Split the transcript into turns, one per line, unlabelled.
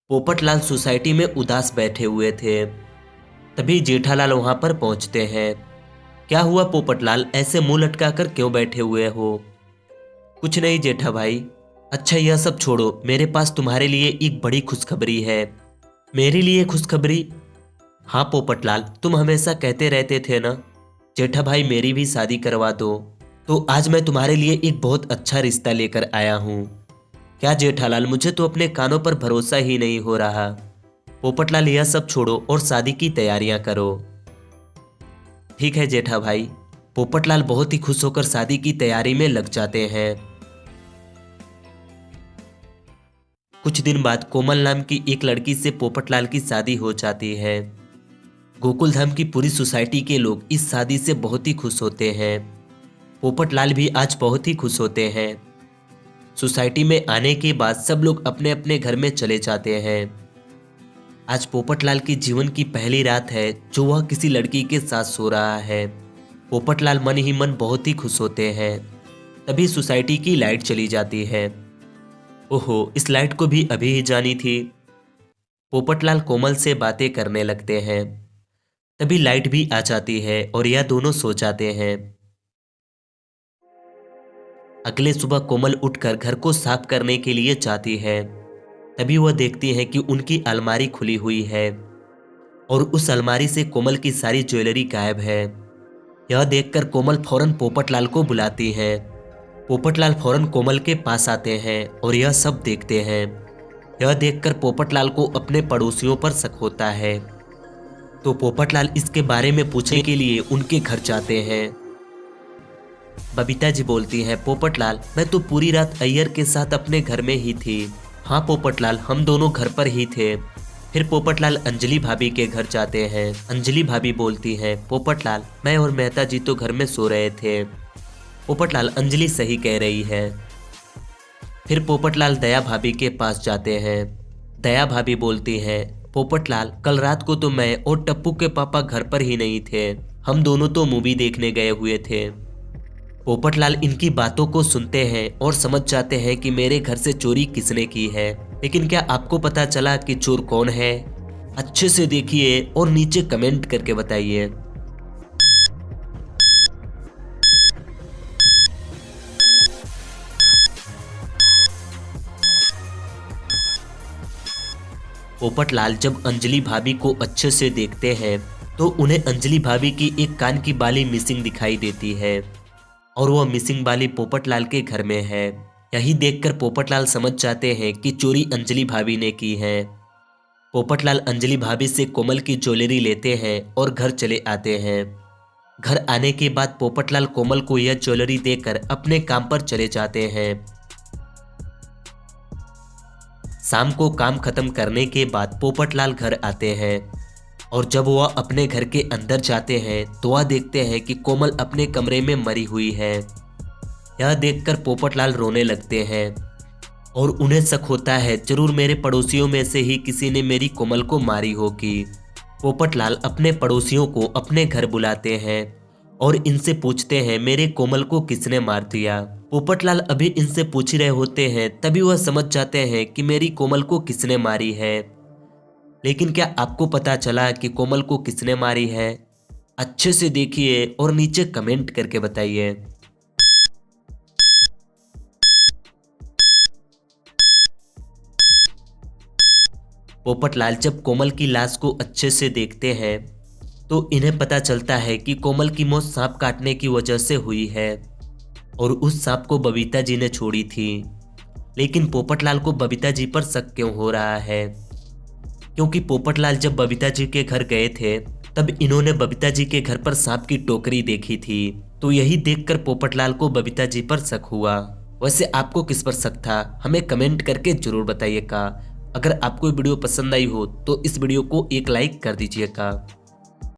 Popatlal society में उदास बैठे हुए थे। तभी जेठालाल वहां पर पहुंचते हैं। क्या हुआ पोपटलाल, ऐसे मुंह लटकाकर क्यों बैठे हुए हो? कुछ नहीं जेठा भाई। अच्छा यह सब छोड़ो, मेरे पास तुम्हारे लिए एक बड़ी खुशखबरी है। मेरे लिए खुशखबरी? हाँ पोपटलाल, तुम हमेशा कहते रहते थे ना जेठा भाई मेरी भी शादी करवा दो। तो आज मैं तुम्हारे लिए एक बहुत अच्छा रिश्ता लेकर आया हूँ। क्या जेठालाल, मुझे तो अपने कानों पर भरोसा ही नहीं हो रहा। पोपटलाल यह सब छोड़ो और शादी की तैयारियां करो। ठीक है जेठा भाई। पोपटलाल बहुत ही खुश होकर शादी की तैयारी में लग जाते हैं। कुछ दिन बाद कोमल नाम की एक लड़की से पोपटलाल की शादी हो जाती है। गोकुलधाम की पूरी सोसाइटी के लोग इस शादी से बहुत ही खुश होते हैं। पोपटलाल भी आज बहुत ही खुश होते हैं। सोसाइटी में आने के बाद सब लोग अपने अपने घर में चले जाते हैं। आज पोपटलाल की जीवन की पहली रात है जो वह किसी लड़की के साथ सो रहा है। पोपटलाल मन ही मन बहुत ही खुश होते हैं। तभी सोसाइटी की लाइट चली जाती है। ओहो, इस लाइट को भी अभी ही जानी थी। पोपटलाल कोमल से बातें करने लगते हैं। तभी लाइट भी आ जाती है और यह दोनों सो जाते हैं। अगले सुबह कोमल उठकर घर को साफ करने के लिए जाती है। तभी वह देखती है कि उनकी अलमारी खुली हुई है और उस अलमारी से कोमल की सारी ज्वेलरी गायब है। यह देखकर कोमल फौरन पोपटलाल को बुलाती है। पोपटलाल फौरन कोमल के पास आते हैं और यह सब देखते हैं। यह देखकर पोपटलाल को अपने पड़ोसियों पर शक होता है। तो पोपटलाल इसके बारे में पूछने के लिए उनके घर जाते हैं। बबीता जी बोलती हैं, पोपटलाल मैं तो पूरी रात अय्यर के साथ अपने घर में ही थी। हाँ पोपटलाल, हम दोनों घर पर ही थे। फिर पोपटलाल अंजलि भाभी के घर जाते हैं। अंजलि भाभी बोलती हैं, पोपटलाल मैं और मेहता जी तो घर में सो रहे थे। पोपटलाल अंजलि सही कह रही है। फिर पोपटलाल दया भाभी के पास जाते हैं। दया भाभी बोलती हैं, पोपटलाल कल रात को तो मैं और टप्पू के पापा घर पर ही नहीं थे। हम दोनों तो मूवी देखने गए हुए थे। पोपटलाल इनकी बातों को सुनते हैं और समझ जाते हैं कि मेरे घर से चोरी किसने की है। लेकिन क्या आपको पता चला कि चोर कौन है? अच्छे से देखिए और नीचे कमेंट करके बताइए। पोपटलाल जब अंजलि भाभी को अच्छे से देखते हैं तो उन्हें अंजलि भाभी की एक कान की बाली मिसिंग दिखाई देती है और वह मिसिंग बाली पोपटलाल के घर में है। यही देखकर पोपटलाल समझ जाते हैं कि चोरी अंजलि भाभी ने की है। पोपटलाल अंजलि भाभी से कोमल की ज्वेलरी लेते हैं और घर चले आते हैं। घर आने के बाद पोपटलाल कोमल को यह ज्वेलरी देकर अपने काम पर चले जाते हैं। शाम को काम खत्म करने के बाद पोपटलाल घर आते हैं और जब वह अपने घर के अंदर जाते हैं तो वह देखते हैं कि कोमल अपने कमरे में मरी हुई है। यह देखकर पोपटलाल रोने लगते हैं और उन्हें शक होता है जरूर मेरे पड़ोसियों में से ही किसी ने मेरी कोमल को मारी होगी। पोपटलाल अपने पड़ोसियों को अपने घर बुलाते हैं और इनसे पूछते हैं मेरे कोमल को किसने मार दिया। पोपटलाल अभी इनसे पूछ रहे होते हैं तभी वह समझ जाते हैं कि मेरी कोमल को किसने मारी है। लेकिन क्या आपको पता चला कि कोमल को किसने मारी है? अच्छे से देखिए और नीचे कमेंट करके बताइए। पोपटलाल जब कोमल की लाश को अच्छे से देखते हैं तो इन्हें पता चलता है कि कोमल की मौत सांप काटने की वजह से हुई है और उस सांप को बबीता जी ने छोड़ी थी। लेकिन पोपटलाल को बबीता जी पर शक क्यों हो रहा है? क्योंकि पोपटलाल जब बबीता जी के घर गए थे तब इन्होंने बबीता जी के घर पर सांप की टोकरी देखी थी। तो यही देखकर पोपटलाल को बबीता जी पर शक हुआ। वैसे आपको किस पर शक था? हमें कमेंट करके जरूर बताइएगा। अगर आपको वीडियो पसंद आई हो तो इस वीडियो को एक लाइक कर दीजिएगा।